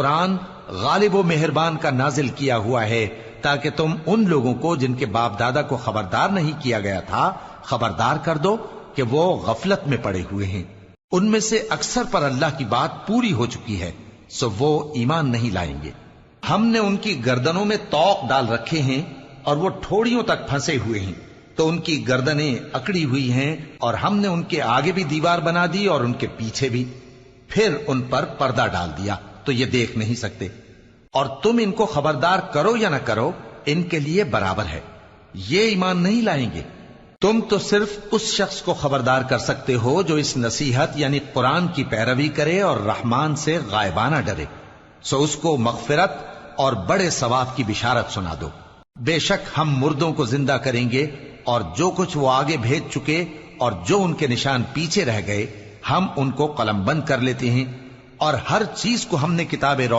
قرآن غالب و مہربان کا نازل کیا ہوا ہے تاکہ تم ان لوگوں کو جن کے باپ دادا کو خبردار نہیں کیا گیا تھا خبردار کر دو کہ وہ غفلت میں پڑے ہوئے ہیں۔ ان میں سے اکثر پر اللہ کی بات پوری ہو چکی ہے، سو وہ ایمان نہیں لائیں گے۔ ہم نے ان کی گردنوں میں طوق ڈال رکھے ہیں اور وہ ٹھوڑیوں تک پھنسے ہوئے ہیں، تو ان کی گردنیں اکڑی ہوئی ہیں، اور ہم نے ان کے آگے بھی دیوار بنا دی اور ان کے پیچھے بھی، پھر ان پر پردہ ڈال دیا تو یہ دیکھ نہیں سکتے۔ اور تم ان کو خبردار کرو یا نہ کرو ان کے لیے برابر ہے، یہ ایمان نہیں لائیں گے۔ تم تو صرف اس شخص کو خبردار کر سکتے ہو جو اس نصیحت یعنی قرآن کی پیروی کرے اور رحمان سے غائبانہ ڈرے، سو اس کو مغفرت اور بڑے ثواب کی بشارت سنا دو۔ بے شک ہم مردوں کو زندہ کریں گے، اور جو کچھ وہ آگے بھیج چکے اور جو ان کے نشان پیچھے رہ گئے ہم ان کو قلم بند کر لیتے ہیں، اور ہر چیز کو ہم نے کتاب